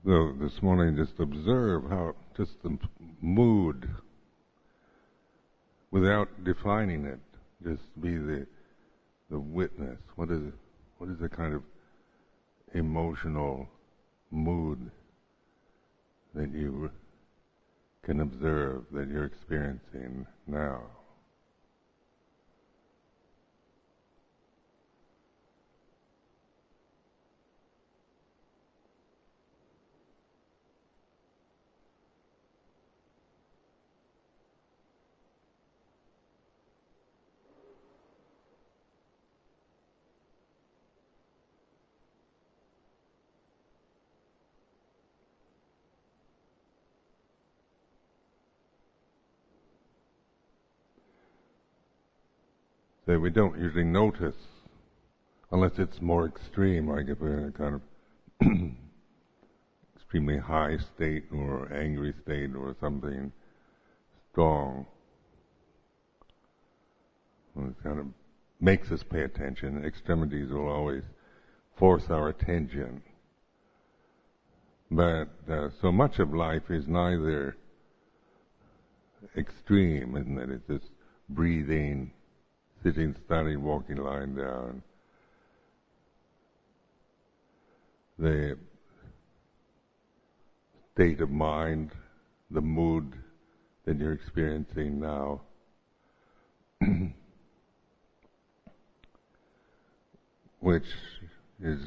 So this morning, just observe how just the mood, without defining it, just be the witness. What is the kind of emotional mood that you can observe that you're experiencing now? So we don't usually notice unless it's more extreme, like if we're in a kind of extremely high state or angry state or something strong. It kind of makes us pay attention. Extremities will always force our attention. But so much of life is neither extreme, isn't it? It's just breathing, sitting, standing, walking, lying down. The state of mind, the mood that you're experiencing now, which is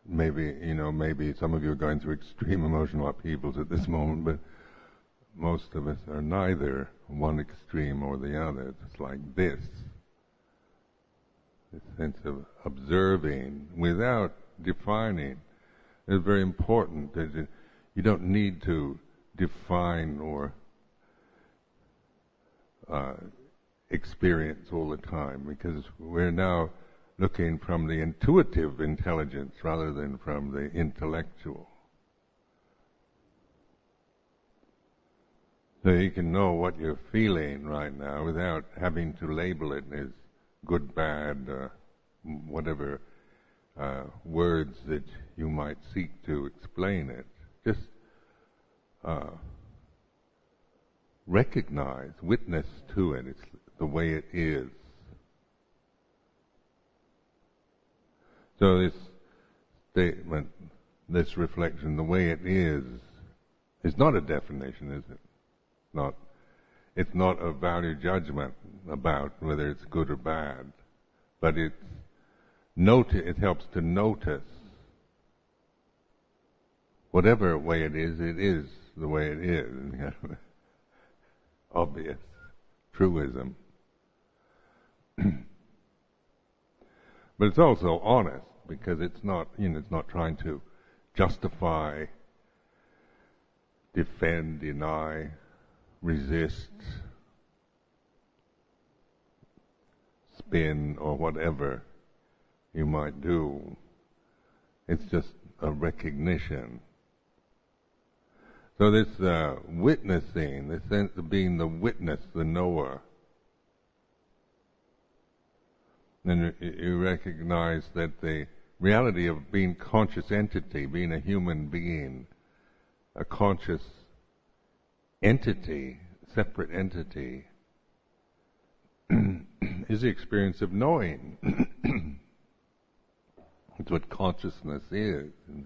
maybe some of you are going through extreme emotional upheavals at this moment, but most of us are neither one extreme or the other. It's like this sense of observing without defining is very important. You don't need to define or experience all the time, because we're now looking from the intuitive intelligence rather than from the intellectual. So you can know what you're feeling right now without having to label it as good, bad, whatever words that you might seek to explain it. Just recognize, witness to it. It's the way it is. So this statement, this reflection, the way it is not a definition, is it? It's not a value judgment about whether it's good or bad, but it helps to notice whatever way it is the way it is. Obvious truism. But it's also honest, because it's not trying to justify, defend, deny, resist, spin, or whatever you might do. It's just a recognition. So this witnessing, the sense of being the witness, the knower, then you recognize that the reality of being conscious entity, being a human being, a conscious entity, separate entity, is the experience of knowing. It's what consciousness is. And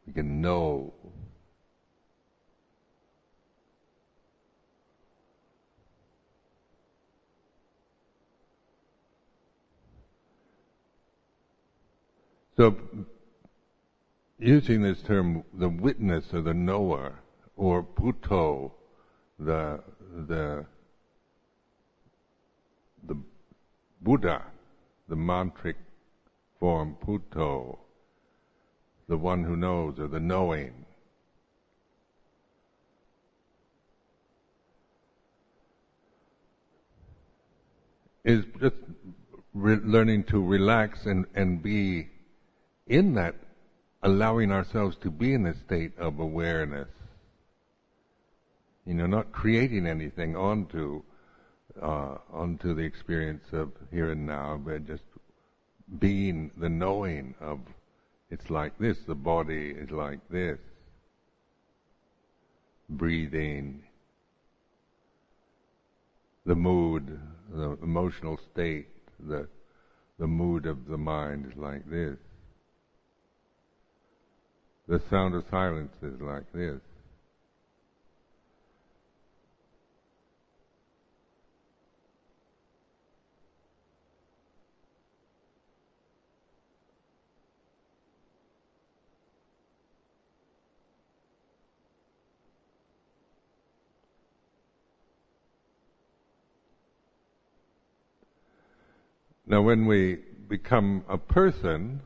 we can know. So, using this term, the witness or the knower, or Buddho, the Buddha, the mantric form Buddho, the one who knows, or the knowing. Is just learning to relax and be in that, allowing ourselves to be in a state of awareness. Not creating anything onto the experience of here and now, but just being the knowing of it's like this, the body is like this. Breathing, the mood, the emotional state, the mood of the mind is like this. The sound of silence is like this. Now when we become a person,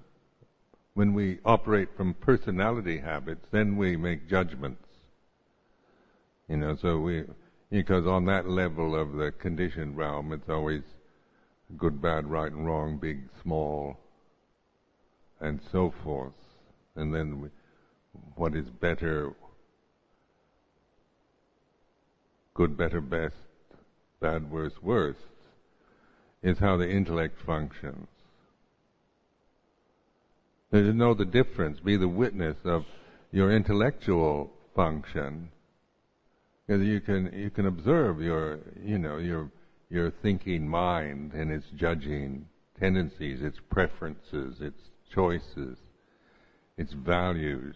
when we operate from personality habits, then we make judgments. So because on that level of the conditioned realm, it's always good, bad, right and wrong, big, small, and so forth. And then what is better, good, better, best, bad, worse, worst, is how the intellect functions. To know the difference, be the witness of your intellectual function, because you can observe your thinking mind and its judging tendencies, its preferences, its choices, its values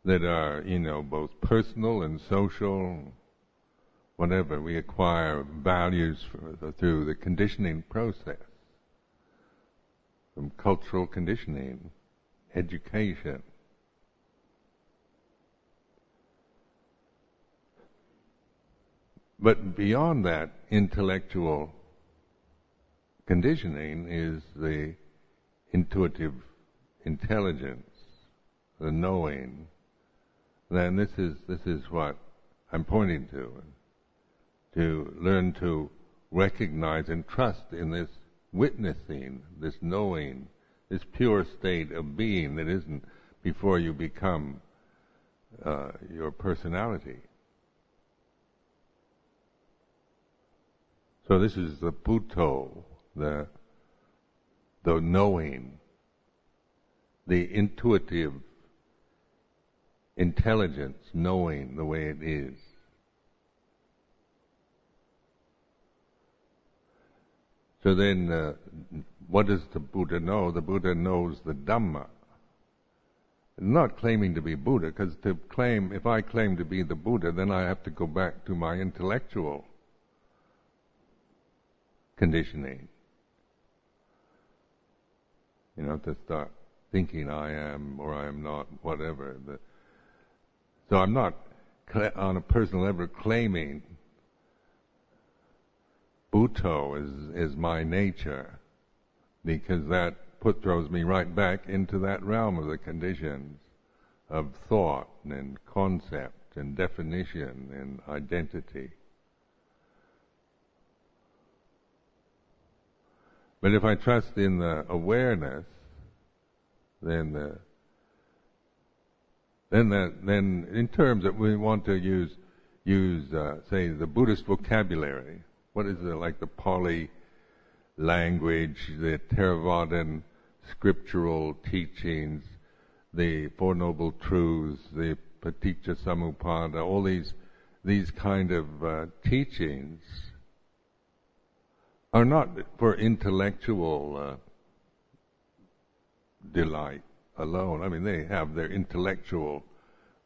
that are both personal and social. Whatever, we acquire values through the conditioning process, from cultural conditioning, education. But beyond that intellectual conditioning is the intuitive intelligence, the knowing. Then this is what I'm pointing to learn to recognize and trust in this witnessing, this knowing, this pure state of being that isn't before you become your personality. So this is the Buddho, the knowing, the intuitive intelligence, knowing the way it is. So then, what does the Buddha know? The Buddha knows the Dhamma. Not claiming to be Buddha, because if I claim to be the Buddha, then I have to go back to my intellectual conditioning. To start thinking I am or I am not, whatever. So I'm not, on a personal level, claiming Buddho is my nature, because that throws me right back into that realm of the conditions of thought and concept and definition and identity. But if I trust in the awareness, then in terms that we want to use say the Buddhist vocabulary, what is it, like the Pali language, the Theravadan scriptural teachings, the Four Noble Truths, the Paticca Samuppada, all these kind of teachings are not for intellectual delight alone. I mean, they have their intellectual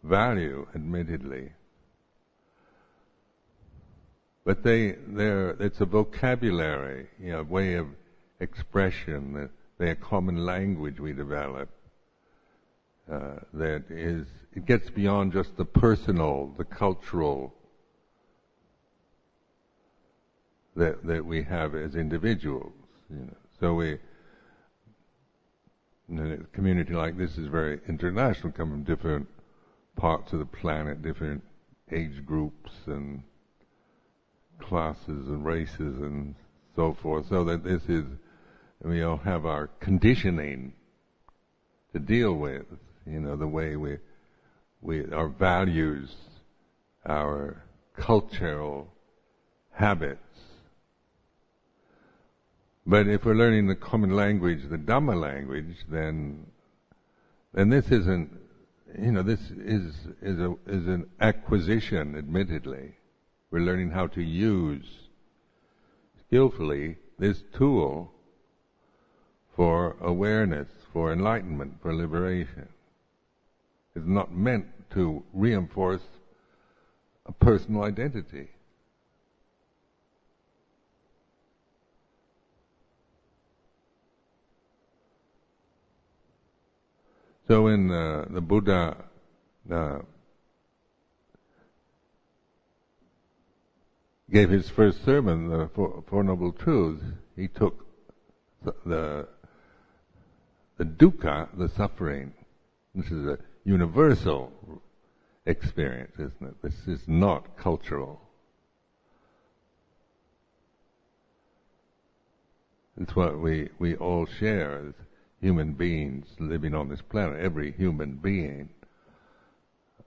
value, admittedly. But it's a vocabulary, a way of expression, they're a common language we develop. It gets beyond just the personal, the cultural that we have as individuals. So in a community like this is very international, come from different parts of the planet, different age groups and classes and races and so forth, so that we all have our conditioning to deal with, the way our values, our cultural habits. But if we're learning the common language, the Dhamma language, then this isn't, this is an acquisition, admittedly. We're learning how to use skillfully this tool for awareness, for enlightenment, for liberation. It's not meant to reinforce a personal identity. So when the Buddha gave his first sermon, the Four Noble Truths, he took the dukkha, the suffering. This is a universal experience, isn't it? This is not cultural. It's what we all share as human beings living on this planet. Every human being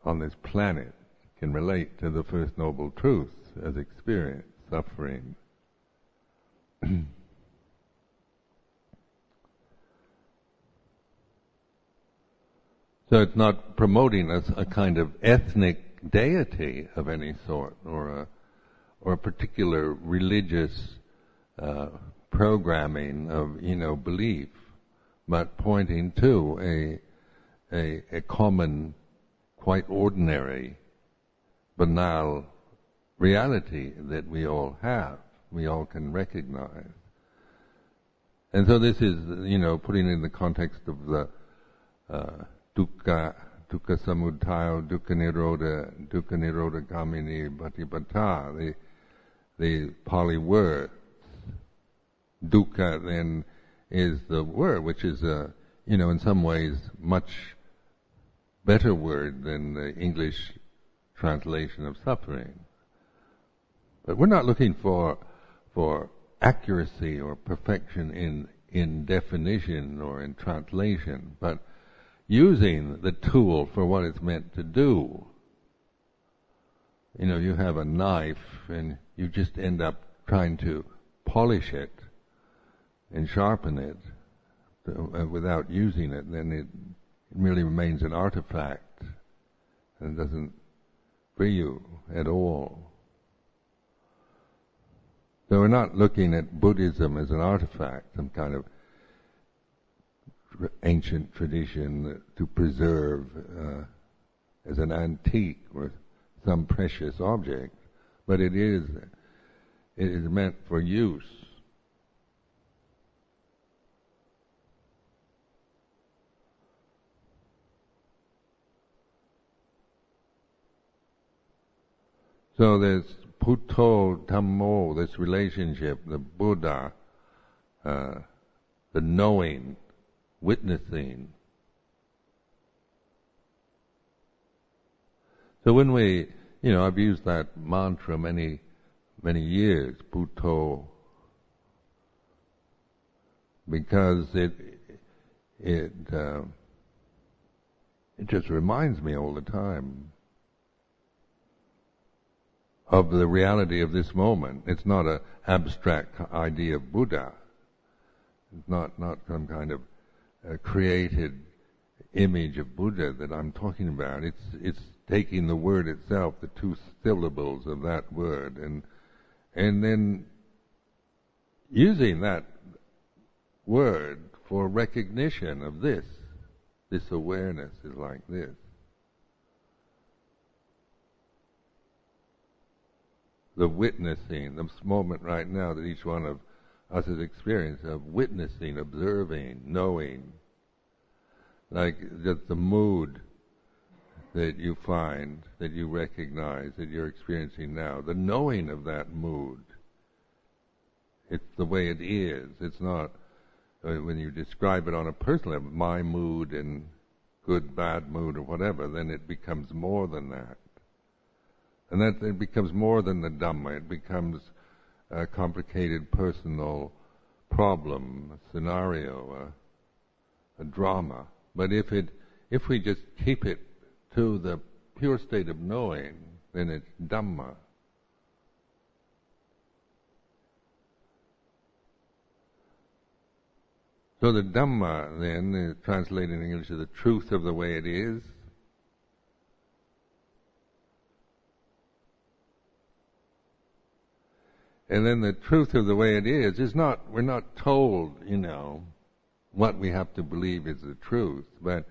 on this planet can relate to the First Noble Truth as experience, suffering. So it's not promoting a kind of ethnic deity of any sort, or a particular religious programming of belief, but pointing to a common, quite ordinary, banal reality that we all have, we all can recognize. And so this is, putting in the context of the dukkha samudaya, dukkha nirodha gamini bhatipata, the Pali words. Dukkha then is the word, which is in some ways much better word than the English translation of suffering. But we're not looking for accuracy or perfection in definition or in translation, but using the tool for what it's meant to do. You have a knife and you just end up trying to polish it and sharpen it without using it, then it merely remains an artifact and doesn't free you at all. So we're not looking at Buddhism as an artifact, some kind of ancient tradition to preserve as an antique or some precious object, but it is meant for use. So there's Putto, Dhammo, this relationship, the Buddha, the knowing, witnessing. So when we, I've used that mantra many years, Putto, because it just reminds me all the time of the reality of this moment. It's not an abstract idea of Buddha. It's not some kind of created image of Buddha that I'm talking about. It's taking the word itself, the two syllables of that word, and then using that word for recognition of this. This awareness is like this. The witnessing, this moment right now that each one of us has experienced, of witnessing, observing, knowing, like just the mood that you find, that you recognize, that you're experiencing now, the knowing of that mood. It's the way it is. It's not, when you describe it on a personal level, my mood and good, bad mood or whatever, then it becomes more than that. And that it becomes more than the Dhamma. It becomes a complicated personal problem, a scenario, a drama. But if we just keep it to the pure state of knowing, then it's Dhamma. So the Dhamma then is translated in English as the truth of the way it is. And then the truth of the way it is not, we're not told, what we have to believe is the truth, but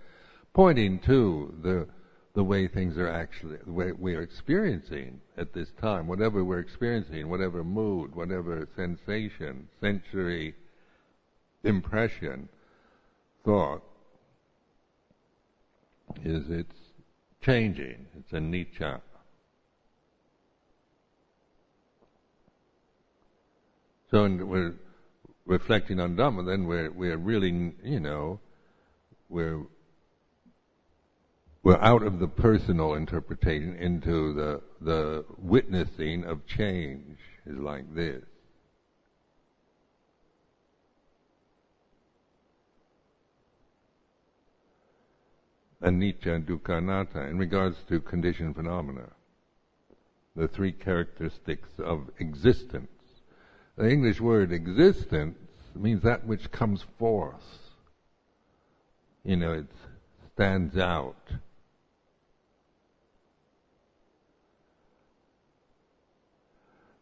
pointing to the way things are actually, the way we are experiencing at this time, whatever we're experiencing, whatever mood, whatever sensation, sensory impression, thought, it's changing, it's anicca. So we're reflecting on Dhamma, then we're really, we're out of the personal interpretation into the witnessing of change is like this. Anicca, dukkha, anatta, in regards to conditioned phenomena, the three characteristics of existence. The English word existence means that which comes forth. It stands out.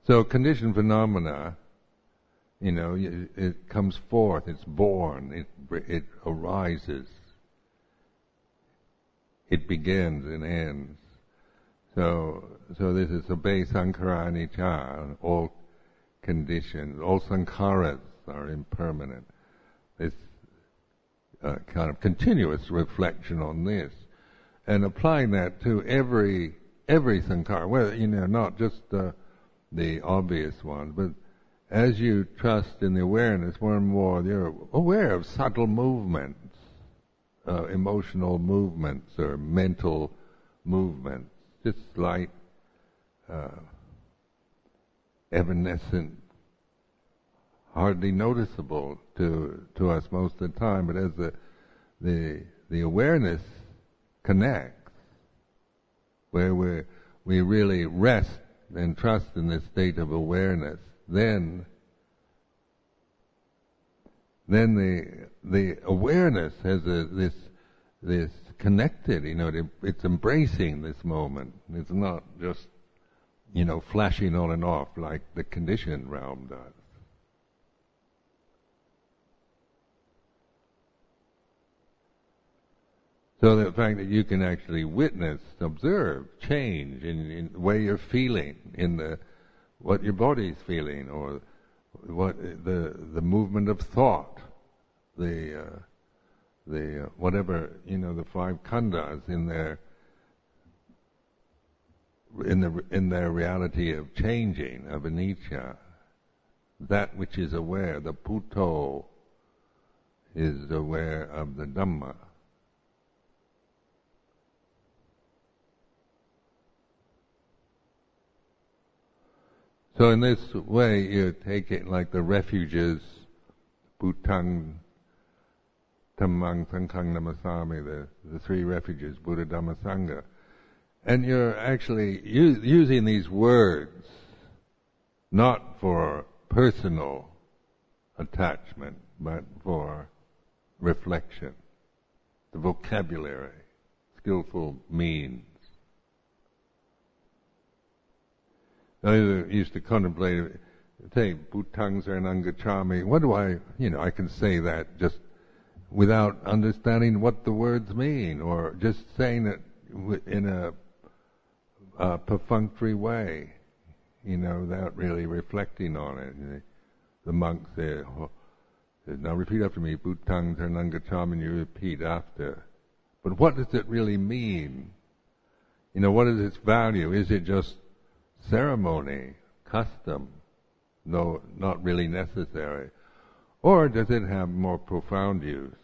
So conditioned phenomena, it comes forth, it's born, it arises, it begins and ends. So this is Sabbe Sankhara Anicca, all conditions, all sankharas are impermanent. This kind of continuous reflection on this, and applying that to every sankhara, well, not just the obvious ones, but as you trust in the awareness more and more, you're aware of subtle movements, emotional movements or mental movements, just slight, evanescent, hardly noticeable to us most of the time, but as the awareness connects, where we really rest and trust in this state of awareness, then the awareness has this connected, it's embracing this moment. It's not just flashing on and off like the conditioned realm does. So the fact that you can actually witness, observe change in the way you're feeling, in what your body's feeling, or what the movement of thought, the whatever, the five khandhas in their reality of changing, of anicca, that which is aware, the Putto is aware of the Dhamma. So in this way, you take it like the refuges, Bhutang, Dhammang, Sanghang, Namasami, the three refuges, Buddha, Dhamma, Sangha. And you're actually using these words not for personal attachment, but for reflection, the vocabulary, skillful means. I used to contemplate, say, Bhutang Saranang Gacchami. What do I can say that just without understanding what the words mean, or just saying it in a perfunctory way, without really reflecting on it. The monk said, now repeat after me, Bhutang Saranang Gacchami, and you repeat after. But what does it really mean? What is its value? Is it just ceremony, custom, no, not really necessary? Or does it have more profound use?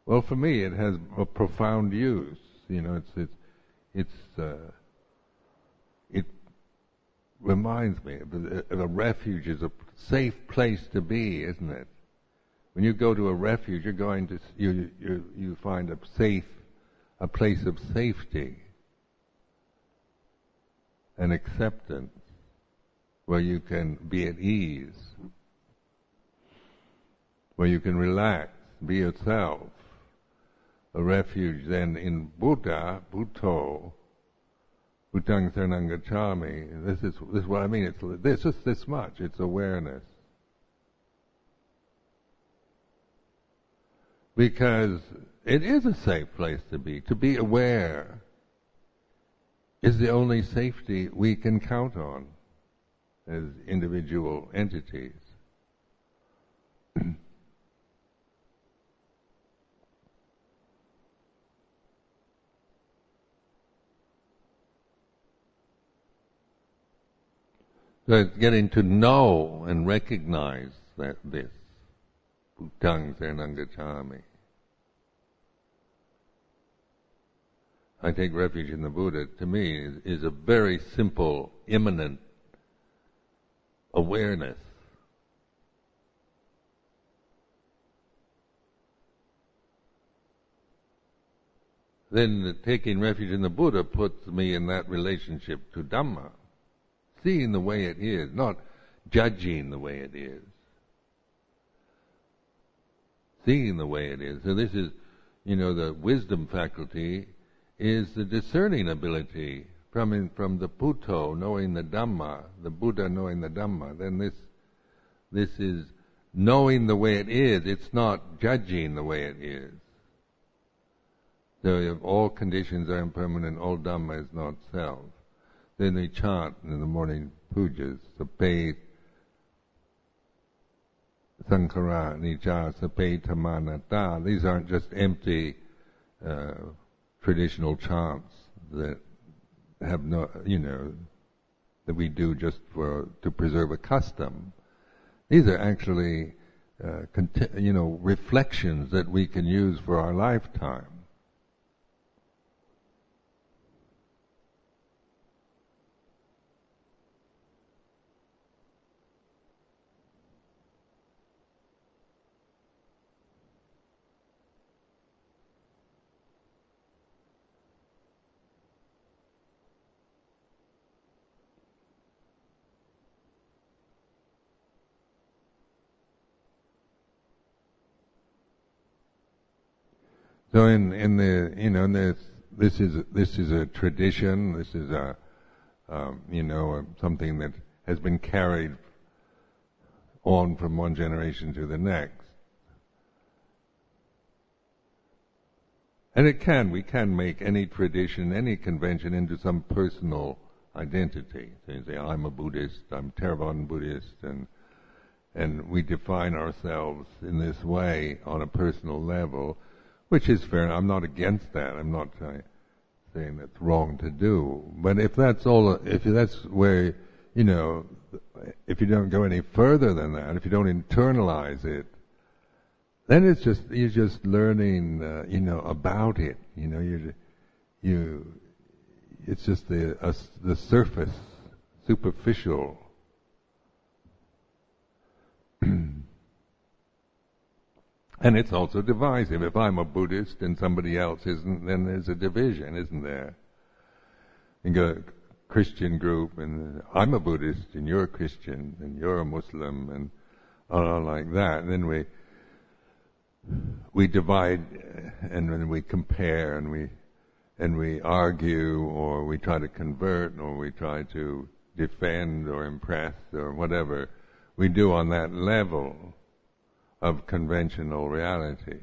Well, for me, it has a profound use. It reminds me of a refuge is a safe place to be, isn't it? When you go to a refuge, you're going to you find a place of safety and acceptance, where you can be at ease. where you can relax, be yourself. A refuge then in Buddha, Bhutto, Bhutang Saranang Gacchami. This is what I mean. It's just this much. It's awareness. Because it is a safe place to be. To be aware is the only safety we can count on as individual entities. So it's getting to know and recognize that this, Bhutang Saranang Gacchami. I take refuge in the Buddha, to me, is a very simple, immanent awareness. Then taking refuge in the Buddha puts me in that relationship to Dhamma. Seeing the way it is, not judging the way it is. Seeing the way it is. So this is, the wisdom faculty is the discerning ability from the Bhutto knowing the Dhamma, the Buddha knowing the Dhamma. Then this is knowing the way it is. It's not judging the way it is. So if all conditions are impermanent, all Dhamma is not self. Then we chant in the morning pujas, Sape Sankhara Nija Sape Tamanata. These aren't just empty traditional chants that have no, that we do just to preserve a custom. These are actually, reflections that we can use for our lifetime. So this is a tradition. This is something that has been carried on from one generation to the next. And we can make any tradition, any convention into some personal identity. So you say, I'm a Buddhist, I'm Theravada Buddhist, and we define ourselves in this way on a personal level. Which is fair. I'm not against that. I'm not saying that's wrong to do. But if that's where, if you don't go any further than that, if you don't internalize it, then you're just learning, about it. It's just the surface, superficial. And it's also divisive. If I'm a Buddhist and somebody else isn't, then there's a division, isn't there? You got a Christian group, and I'm a Buddhist, and you're a Christian, and you're a Muslim, and all like that. And then we divide, and then we compare, and we argue, or we try to convert, or we try to defend, or impress, or whatever we do on that level of conventional reality.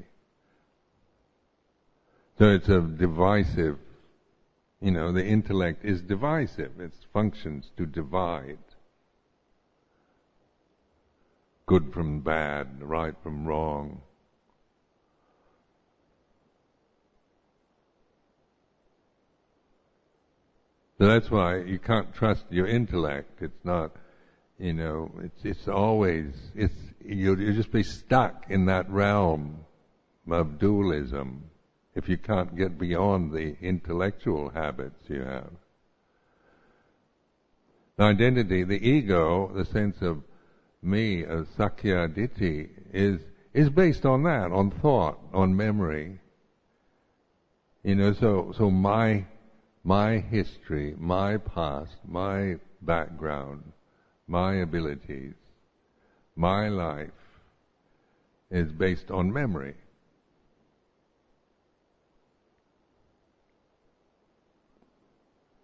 So it's a divisive, the intellect is divisive. It functions to divide good from bad, right from wrong. So that's why you can't trust your intellect. It's not, it's always, you'll just be stuck in that realm of dualism if you can't get beyond the intellectual habits you have. The identity, the ego, the sense of me, as Sakya Ditti, is based on that, on thought, on memory. So my history, my past, my background, my abilities, my life is based on memory.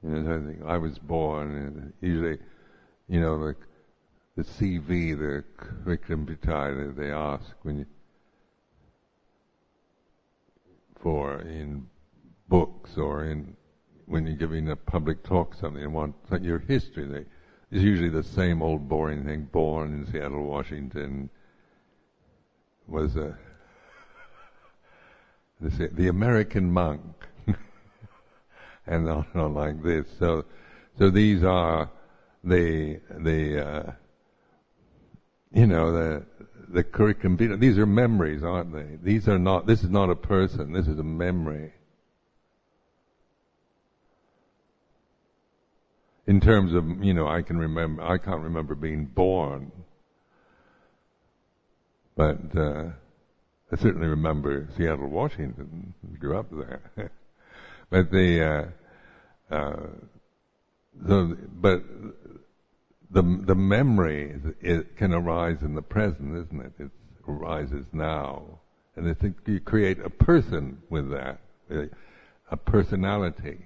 I think I was born, and usually, like the CV, the curriculum vitae, they ask in books or when you're giving a public talk, something, and want your history. It's usually the same old boring thing. Born in Seattle, Washington, was the American monk. And on like this. So these are the curriculum vitae. These are memories, aren't they? These are not. This is not a person. This is a memory. In terms of, I can't remember being born, but I certainly remember Seattle, Washington. Grew up there. But the memory it can arise in the present, isn't it? It arises now, and I think you create a person with that, a personality.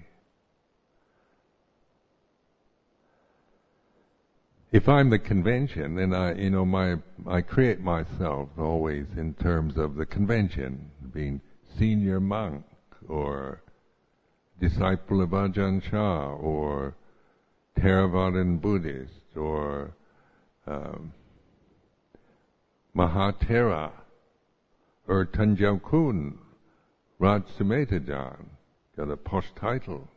If I'm the convention, then I create myself always in terms of the convention, being senior monk or disciple of Ajahn Chah, or Theravadan Buddhist, or Mahatera, or Tanjau Kun, Raj Sumedho, got a posh title.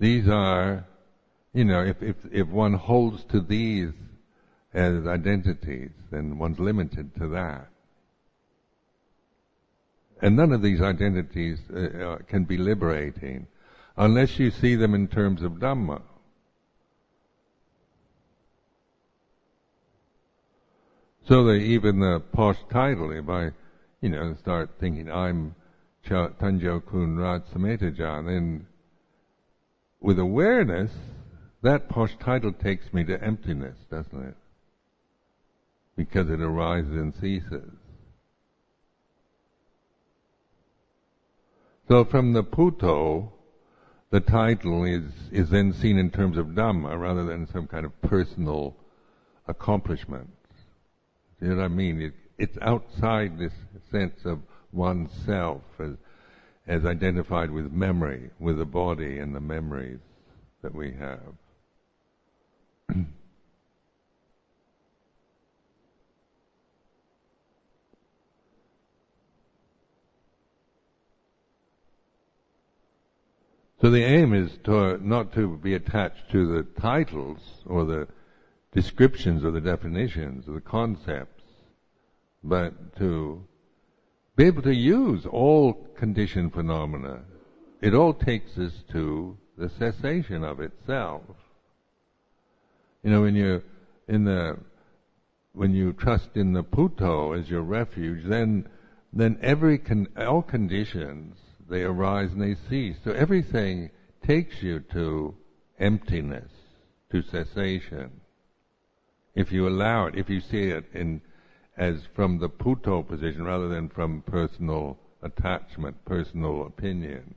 These are, if one holds to these as identities, then one's limited to that. And none of these identities can be liberating unless you see them in terms of Dhamma. So that even the posh title, if I, start thinking I'm Tanjau Kun Raj Sumedho, then with awareness, that posh title takes me to emptiness, doesn't it? Because it arises and ceases. So from the Puto, the title is then seen in terms of Dhamma rather than some kind of personal accomplishment. You know what I mean? It's outside this sense of oneself as identified with memory, with the body and the memories that we have. So the aim is not to be attached to the titles or the descriptions or the definitions or the concepts, but to be able to use all conditioned phenomena. It all takes us to the cessation of itself. When you trust in the Puto as your refuge, then all conditions, they arise and they cease. So everything takes you to emptiness, to cessation. If you allow it, if you see it as from the Puto position rather than from personal attachment, personal opinion.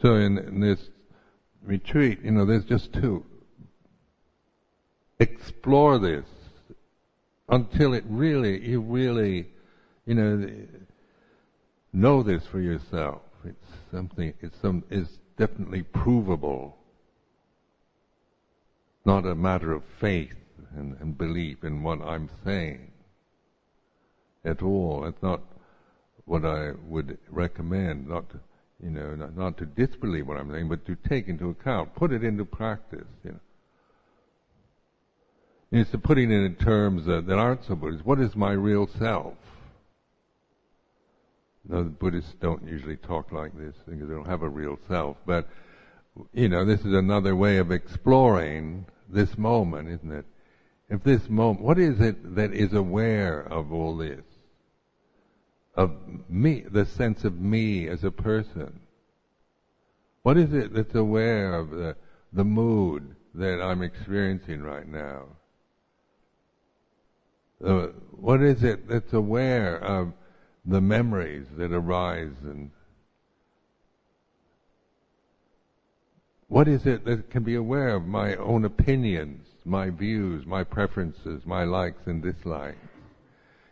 So in this retreat, there's just to explore this until you really, know this for yourself. It's definitely provable. Not a matter of faith and belief in what I'm saying at all. It's not what I would recommend, not to disbelieve what I'm saying, but to take into account, put it into practice. It's to putting it in terms that aren't so Buddhist. What is my real self? The Buddhists don't usually talk like this because they don't have a real self. But this is another way of exploring this moment, isn't it? if this moment, what is it that is aware of all this? Of me, the sense of me as a person. What is it that's aware of the mood that I'm experiencing right now? What is it that's aware of the memories that arise, and what is it that can be aware of my own opinions, my views, my preferences, my likes and dislikes?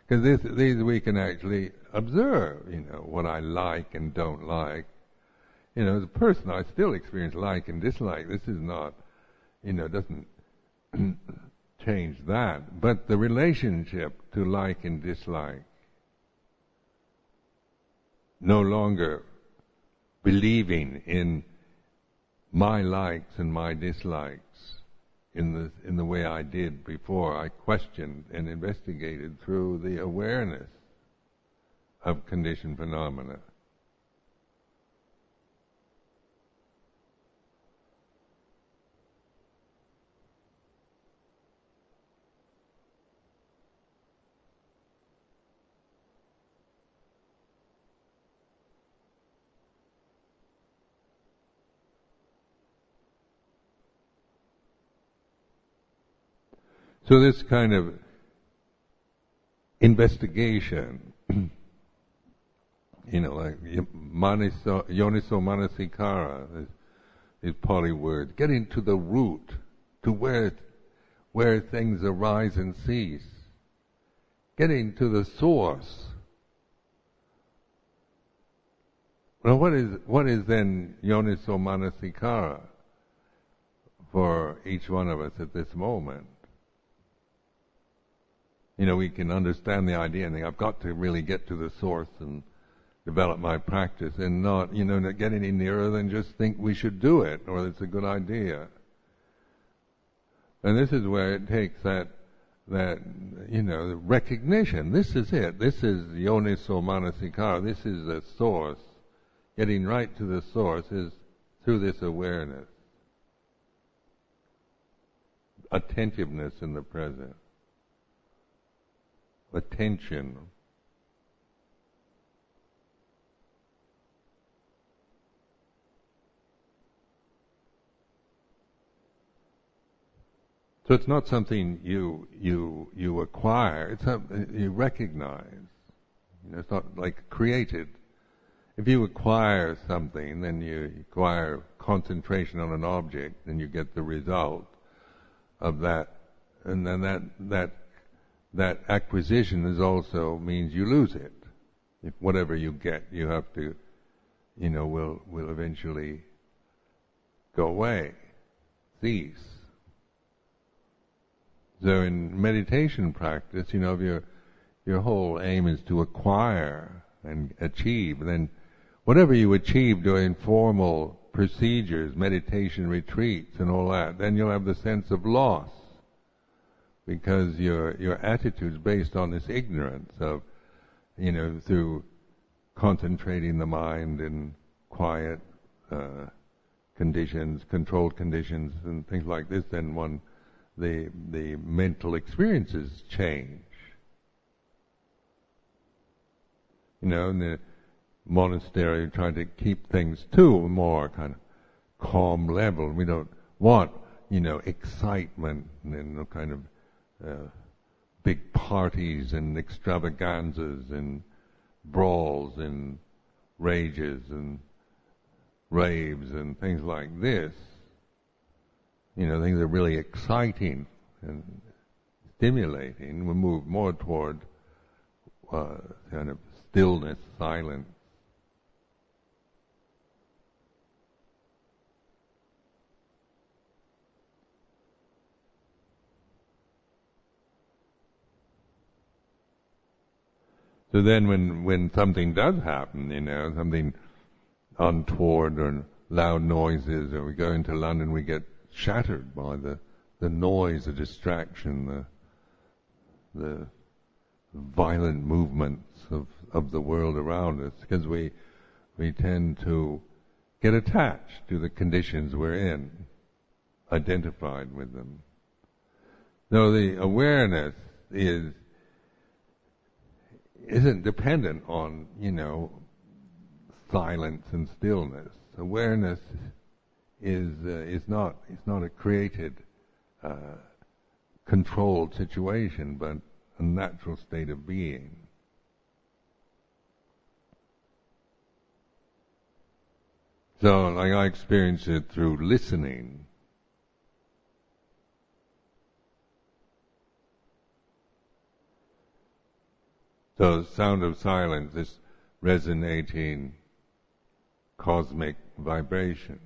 Because these we can actually observe, what I like and don't like. As a person, I still experience like and dislike. This is not, doesn't change that. But the relationship to like and dislike, no longer believing in my likes and my dislikes in the way I did before. I questioned and investigated through the awareness of conditioned phenomena. So this kind of investigation, like yoniso manasikara, these Pali words, getting to the root, to where things arise and cease, getting to the source. Well, what is then yoniso manasikara for each one of us at this moment? We can understand the idea and think, I've got to really get to the source and develop my practice, and not get any nearer than just think we should do it or it's a good idea. And this is where it takes that the recognition. This is it. This is yoniso manasikara. This is the source. Getting right to the source is through this awareness, attentiveness in the present. Attention. So it's not something you acquire. It's something you recognize. It's not like created. If you acquire something, then you acquire concentration on an object, then you get the result of that, and then that acquisition is also means you lose it. If whatever you get, you have to, will eventually go away, cease. So in meditation practice, if your whole aim is to acquire and achieve, then whatever you achieve during formal procedures, meditation retreats and all that, then you'll have the sense of loss. Because your attitude's based on this ignorance of, through concentrating the mind in quiet conditions, controlled conditions, and things like this, then the mental experiences change. In the monastery, we try to keep things to a more kind of calm level. We don't want, excitement and kind of big parties and extravaganzas and brawls and rages and raves and things like this. Things are really exciting and stimulating. We move more toward kind of stillness, silence. So then when something does happen, something untoward or loud noises, or we go into London, we get shattered by the noise, the distraction, the violent movements of the world around us, because we tend to get attached to the conditions we're in, identified with them. So the awareness isn't dependent on, silence and stillness. Awareness is not a created, controlled situation, but a natural state of being. So, like, I experience it through listening. So, sound of silence, this resonating cosmic vibration,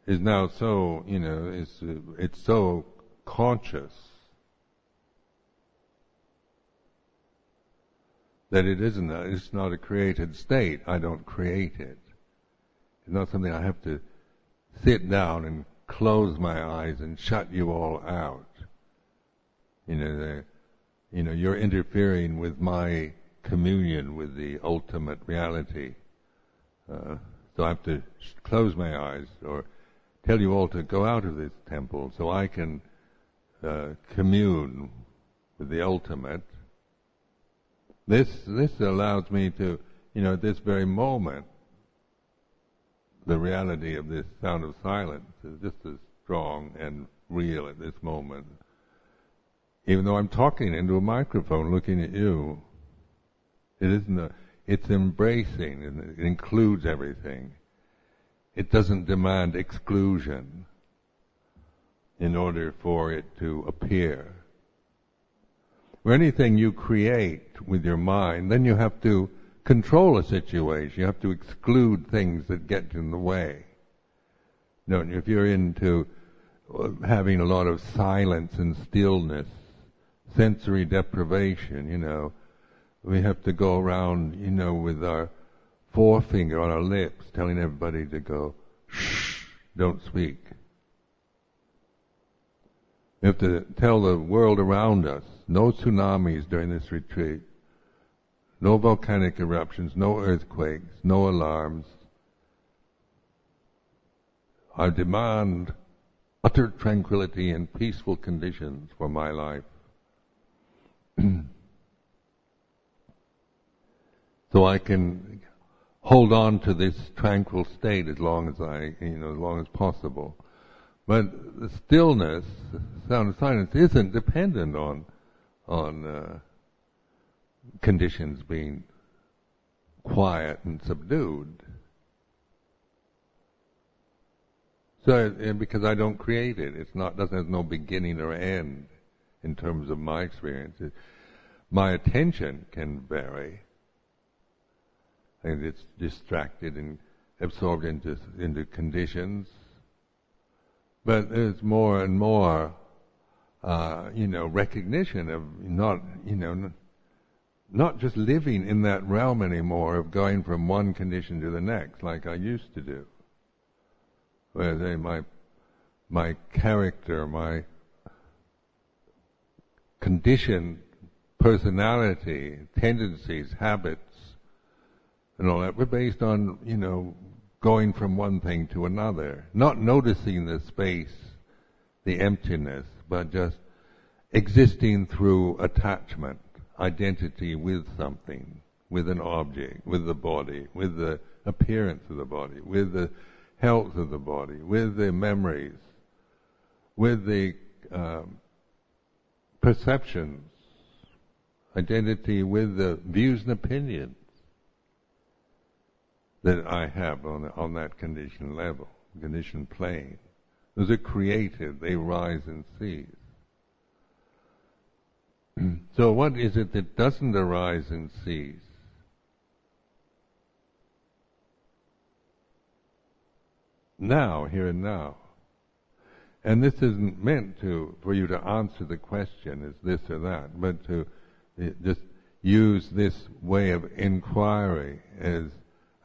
is now so, it's so conscious that it's not a created state. I don't create it. It's not something I have to sit down and close my eyes and shut you all out. You're interfering with my communion with the ultimate reality. So I have to close my eyes or tell you all to go out of this temple so I can commune with the ultimate. This allows me to, at this very moment, the reality of this sound of silence is just as strong and real at this moment. Even though I'm talking into a microphone looking at you, it's embracing, and it includes everything. It doesn't demand exclusion in order for it to appear. Or anything you create with your mind, then you have to control a situation. You have to exclude things that get in the way. If you're into having a lot of silence and stillness, sensory deprivation, we have to go around, with our forefinger on our lips, telling everybody to go, shh, don't speak. We have to tell the world around us, no tsunamis during this retreat, no volcanic eruptions, no earthquakes, no alarms. I demand utter tranquility and peaceful conditions for my life. So I can hold on to this tranquil state as long as as long as possible. But the stillness, sound of silence, isn't dependent on conditions being quiet and subdued. So, because I don't create it, doesn't have no beginning or end in terms of my experience. My attention can vary, and it's distracted and absorbed into conditions. But there's more and more, recognition of not just living in that realm anymore of going from one condition to the next like I used to do. Where my character, my conditioned personality, tendencies, habits, and all that were based on, going from one thing to another, not noticing the space, the emptiness, but just existing through attachment, identity with something, with an object, with the body, with the appearance of the body, with the health of the body, with the memories, with the perceptions, identity with the views and opinions that I have on that conditioned level, conditioned plane. Those are created, they rise and cease. So what is it that doesn't arise and cease? Now, here and now. And this isn't meant for you to answer the question as this or that, but to just use this way of inquiry as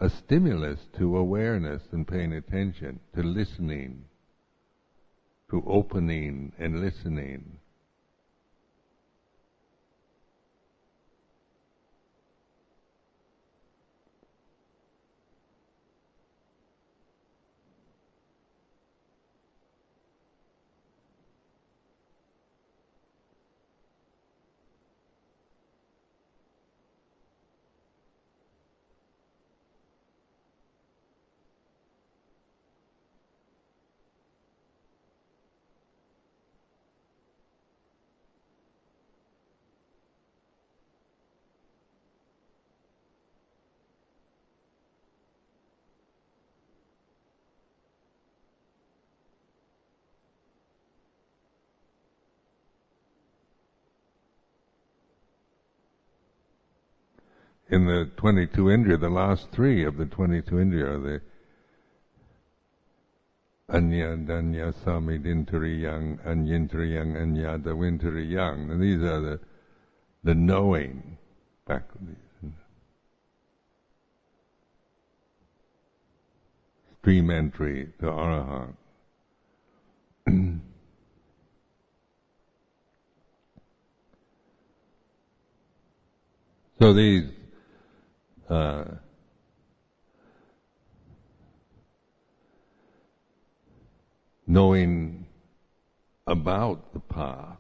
a stimulus to awareness and paying attention, to listening, to opening and listening. in the 22 Indriya, the last three of the 22 Indriya are the Anya Danya Samidintariyang, Anyintariyang, Anyadavintariyang. And these are the knowing faculties. Stream entry to Arahant. So these knowing about the path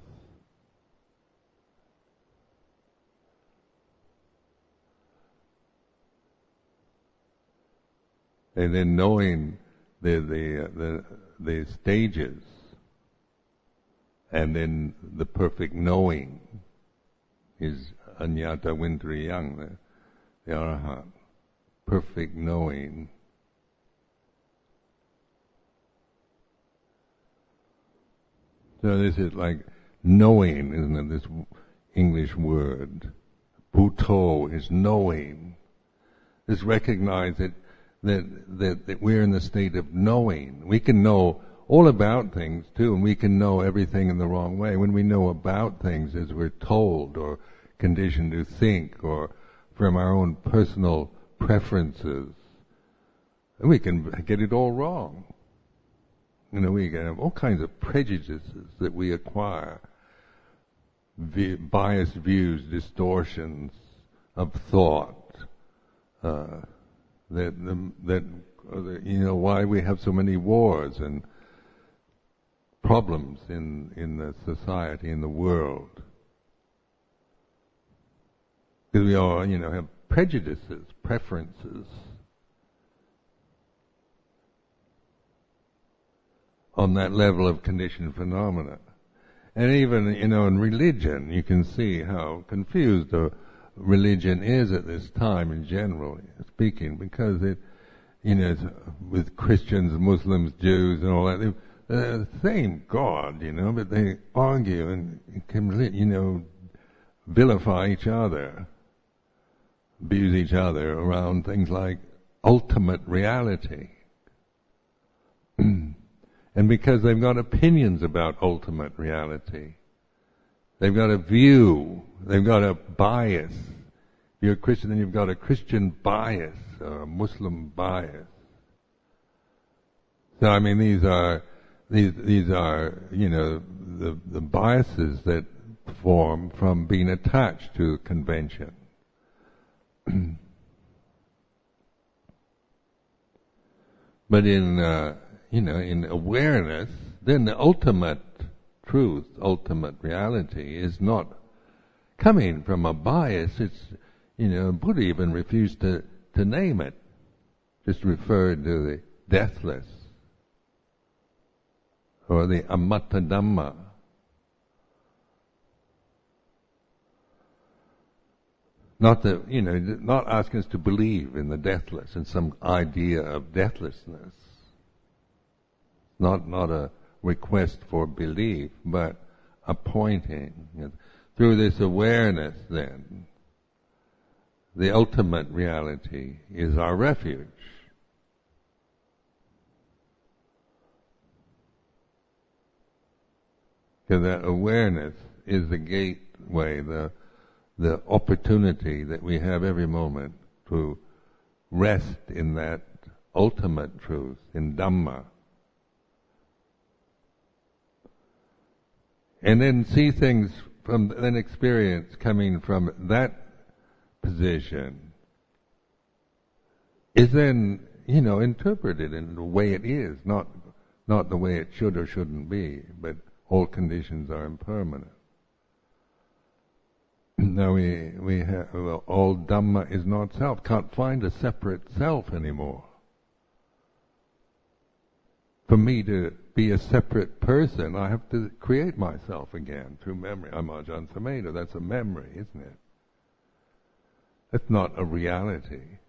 and then knowing the stages, and then the perfect knowing is Anyata Vintariyang, the Arahant, perfect knowing. So this is like knowing, isn't it? This English word, Bhuto, is knowing. Is recognize that we're in the state of knowing. We can know all about things too, and we can know everything in the wrong way. When we know about things as we're told or conditioned to think, or from our own personal preferences, we can get it all wrong. We can have all kinds of prejudices that we acquire, biased views, distortions of thought, why we have so many wars and problems in the society, in the world. Because we all, have prejudices, preferences on that level of conditioned phenomena. And even, in religion, you can see how confused the religion is at this time in general speaking, because with Christians, Muslims, Jews and all that, they're the same God, but they argue and can, vilify each other, abuse each other around things like ultimate reality. And because they've got opinions about ultimate reality, they've got a view, they've got a bias. If you're a Christian, then you've got a Christian bias, or a Muslim bias. So these are the biases that form from being attached to convention. But in awareness, then the ultimate truth, ultimate reality is not coming from a bias. It's, Buddha even refused to name it, just referred to the deathless or the amatta Dhamma. Not that, not asking us to believe in the deathless and some idea of deathlessness. Not a request for belief, but a pointing. Through this awareness, then, the ultimate reality is our refuge. Because that awareness is the gateway, the opportunity that we have every moment to rest in that ultimate truth, in Dhamma. And then see things from an experience coming from that position is then, interpreted in the way it is, not the way it should or shouldn't be, but all conditions are impermanent. Now we have, all Dhamma is not self. Can't find a separate self anymore. For me to be a separate person, I have to create myself again through memory. I'm Ajahn Sumedho. That's a memory, isn't it? That's not a reality.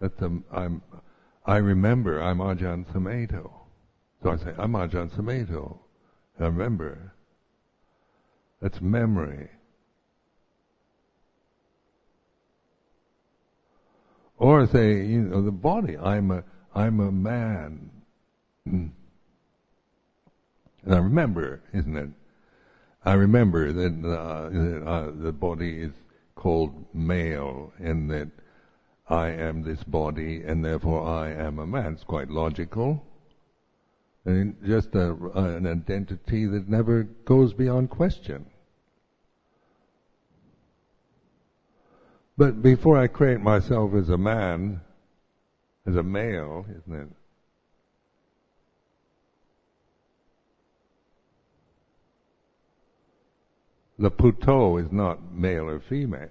I remember I'm Ajahn Sumedho. So I say, I'm Ajahn Sumedho. I remember. That's memory. Or say, the body, I'm a man. And I remember, isn't it? I remember that the body is called male, and that I am this body, and therefore I am a man. It's quite logical. And just an identity that never goes beyond question. But before I create myself as a man, as a male, isn't it? The Puto is not male or female.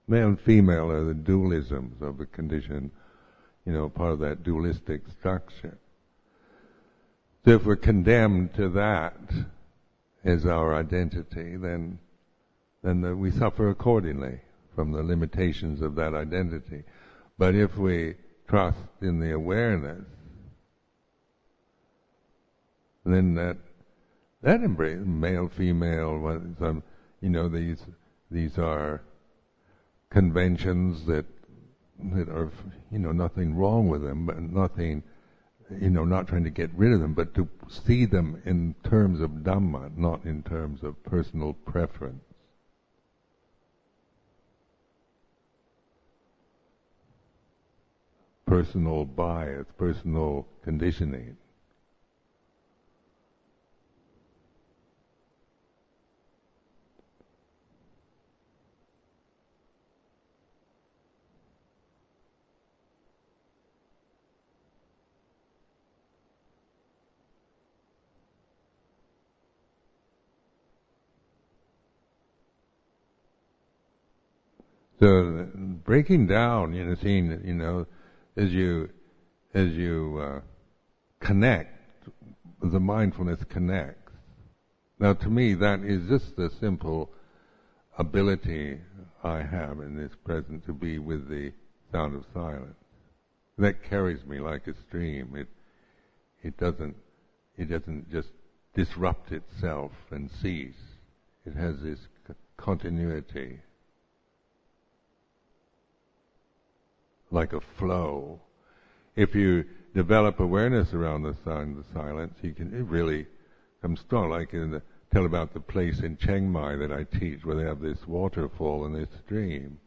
Male and female are the dualisms of the condition, part of that dualistic structure. So if we're condemned to that as our identity, then we suffer accordingly from the limitations of that identity. But if we trust in the awareness, then that embraces male, female. These are conventions that are nothing wrong with them, but nothing, not trying to get rid of them, but to see them in terms of Dhamma, not in terms of personal preference. Personal bias, personal conditioning. So breaking down, seeing, as you connect, the mindfulness connects. Now, to me, that is just a simple ability I have in this present to be with the sound of silence. That carries me like a stream. It doesn't just disrupt itself and cease. It has this continuity, like a flow. If you develop awareness around the sound of the silence, it really comes strong. Like tell about the place in Chiang Mai that I teach, where they have this waterfall and this stream,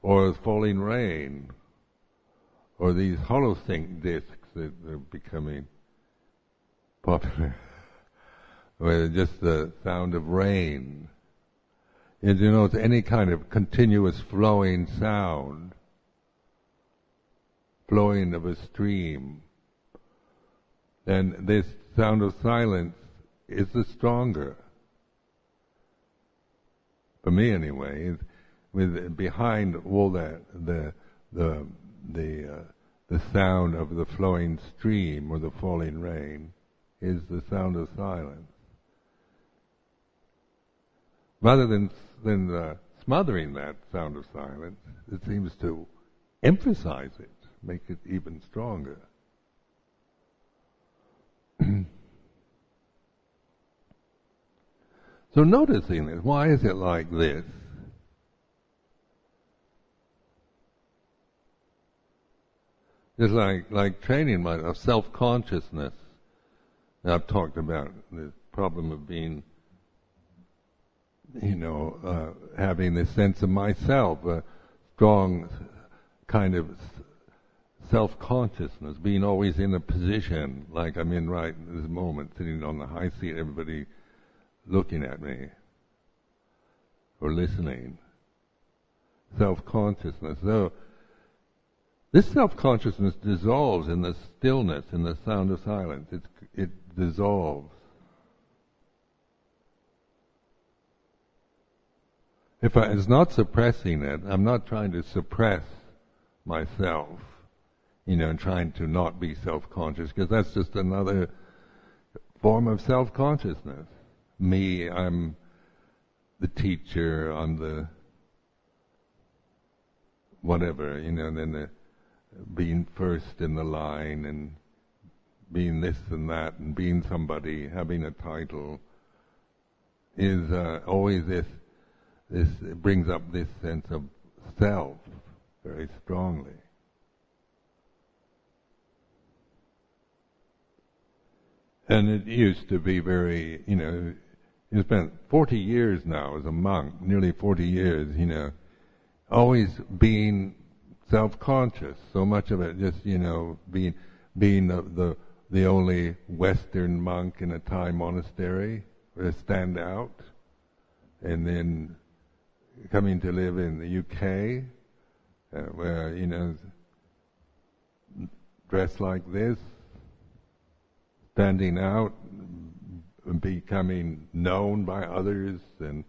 or falling rain, or these holosync discs that are becoming popular, where just the sound of rain. And it's any kind of continuous flowing sound, flowing of a stream. And this sound of silence is the stronger. For me anyway, with behind all that, the sound of the flowing stream or the falling rain is the sound of silence. Rather than smothering that sound of silence, it seems to emphasize it, make it even stronger. So noticing it, why is it like this? Just like training myself, self-consciousness. Now, I've talked about the problem of being, having this sense of myself, a strong kind of self-consciousness, being always in a position like I'm in right this moment, sitting on the high seat, everybody looking at me or listening. Self-consciousness. So this self-consciousness dissolves in the stillness, in the sound of silence. It dissolves. It's not suppressing it. I'm not trying to suppress myself, and trying to not be self-conscious, because that's just another form of self-consciousness. Me, I'm the teacher, I'm the whatever, and then being first in the line and being this and that and being somebody, having a title, is always this brings up this sense of self very strongly. And it used to be very, you spent 40 years now as a monk, nearly 40 years, always being self-conscious. So much of it just, being the only Western monk in a Thai monastery to stand out, and then coming to live in the UK, where, dressed like this, standing out, becoming known by others, and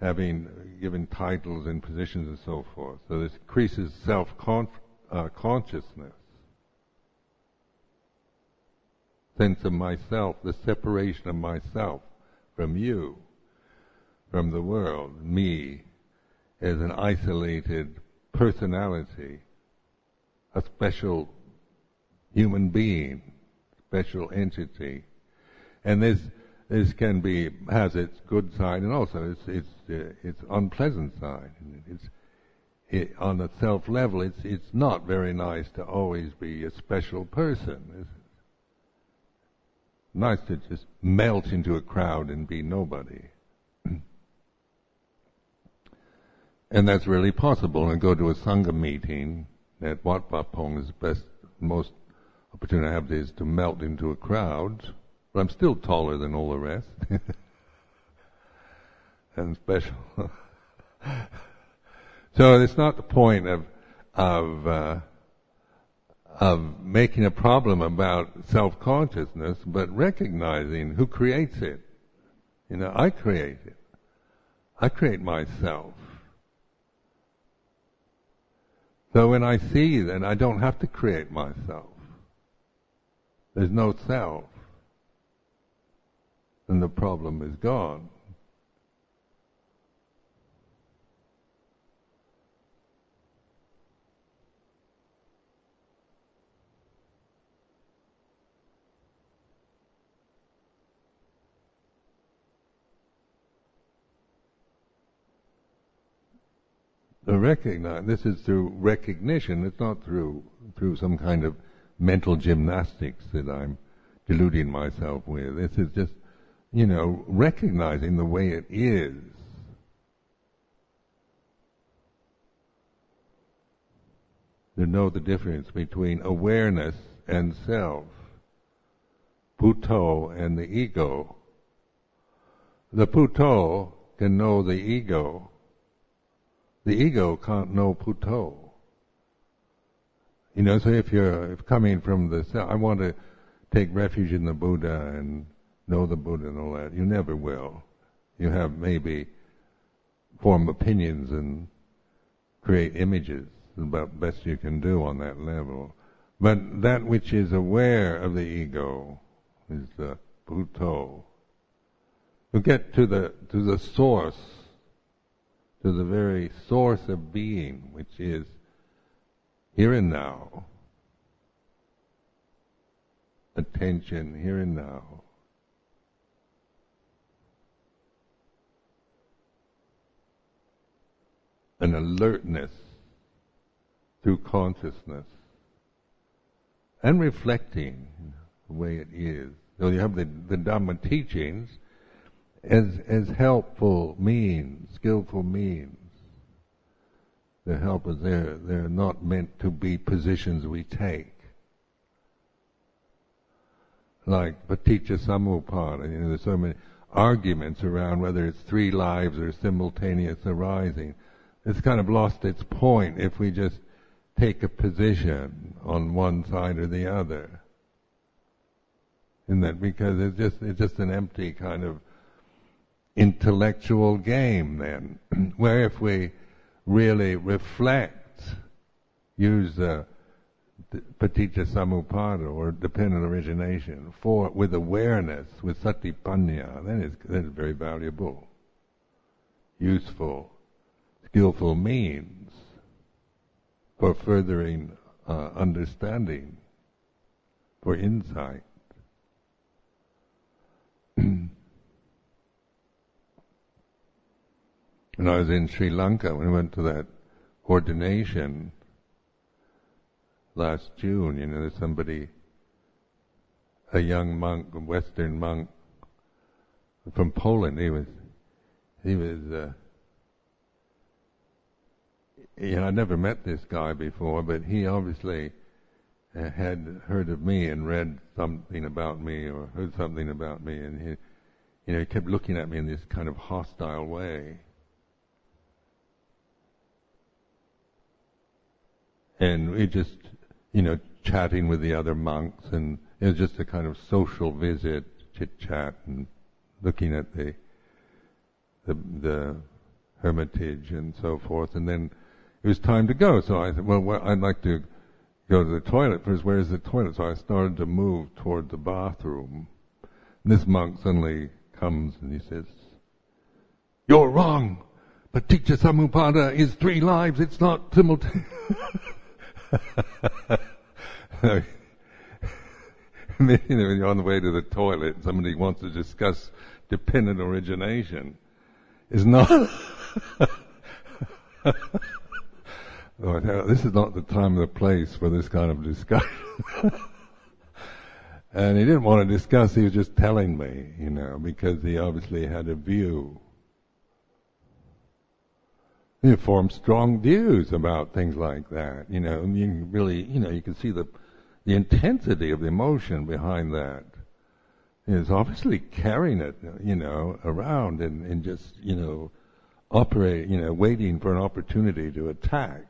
having given titles and positions and so forth. So this increases self-consciousness, sense of myself, the separation of myself from you, from the world, me as an isolated personality, a special human being, special entity. And this has its good side and also its unpleasant side. On the self level, it's not very nice to always be a special person. It's nice to just melt into a crowd and be nobody. And that's really possible. And go to a Sangha meeting at Wat Pah Pong is most opportunity I have is to melt into a crowd. But I'm still taller than all the rest. And special. So it's not the point of making a problem about self-consciousness, but recognizing who creates it. I create it. I create myself. So when I see that I don't have to create myself, there's no self, then the problem is gone. To recognize, this is through recognition, it's not through some kind of mental gymnastics that I'm deluding myself with. This is just, recognizing the way it is. To know the difference between awareness and self, Buddho and the ego. The Buddho can know the ego. The ego can't know Buddho. So if coming from the self, I want to take refuge in the Buddha and know the Buddha and all that, you never will. You have maybe form opinions and create images about best you can do on that level. But that which is aware of the ego is the Buddho. You get to the source, to the very source of being, which is here and now. Attention here and now. An alertness through consciousness. And reflecting the way it is. So you have the Dhamma teachings as helpful means, skillful means. They're help us. They're not meant to be positions we take. Like Paticca Samuppada, there's so many arguments around whether it's three lives or simultaneous arising. It's kind of lost its point if we just take a position on one side or the other. Isn't that because it's just an empty kind of intellectual game then, where if we really reflect, use the Paticca Samuppada or dependent origination with awareness, with satipanya, then it's very valuable, useful, skillful means for furthering understanding, for insight. When I was in Sri Lanka, we went to that ordination last June, there's somebody, a young monk, a Western monk from Poland. He was, I never met this guy before, but he obviously had heard of me and read something about me or heard something about me, and he kept looking at me in this kind of hostile way. And we just, chatting with the other monks, and it was just a kind of social visit, chit-chat, and looking at the hermitage and so forth. And then it was time to go, so I said, well, I'd like to go to the toilet first. Where's the toilet? So I started to move toward the bathroom. And this monk suddenly comes and he says, "You're wrong. Paticca Samuppada is 3 lives. It's not simultaneous." When you're on the way to the toilet and somebody wants to discuss dependent origination, is not... This is not the time or the place for this kind of discussion. And he didn't want to discuss, he was just telling me, because he obviously had a view. He formed strong views about things like that, and you can really, you can see the intensity of the emotion behind that. He's obviously carrying it, around and just, waiting for an opportunity to attack.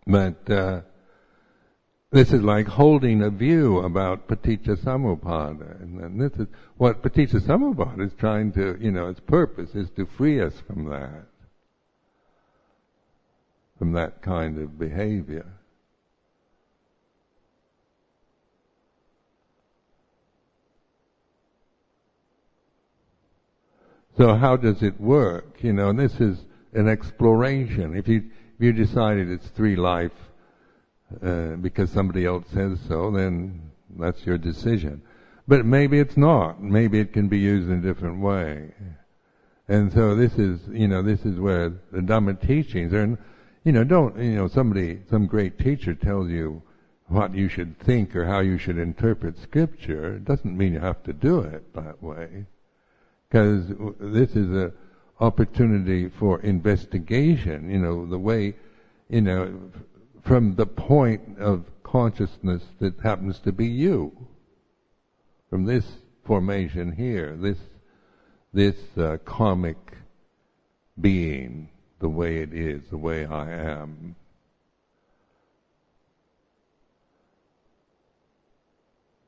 But this is like holding a view about Paticca Samuppada, and this is what Paticca Samuppada is trying to, its purpose is to free us from that kind of behavior. So how does it work? And this is an exploration. If you decided it's 3 life because somebody else says so, then that's your decision. But maybe it's not. Maybe it can be used in a different way. And so this is where the Dhamma teachings are. Some great teacher tells you what you should think or how you should interpret scripture. It doesn't mean you have to do it that way. Because this is an opportunity for investigation, the way, from the point of consciousness that happens to be you. From this formation here, this karmic being, the way it is, the way I am.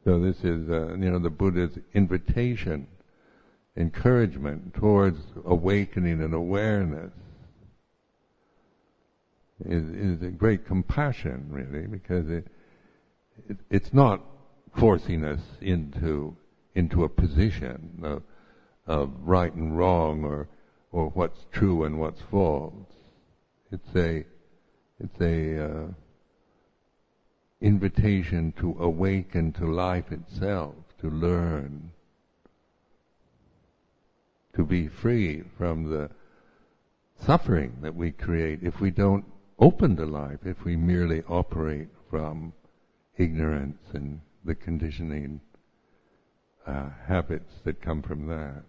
So this is, the Buddha's invitation, encouragement towards awakening and awareness is a great compassion, really, because it's not forcing us into a position of right and wrong or what's true and what's false. It's a invitation to awaken to life itself, to learn, to be free from the suffering that we create if we don't open to life, if we merely operate from ignorance and the conditioning habits that come from that.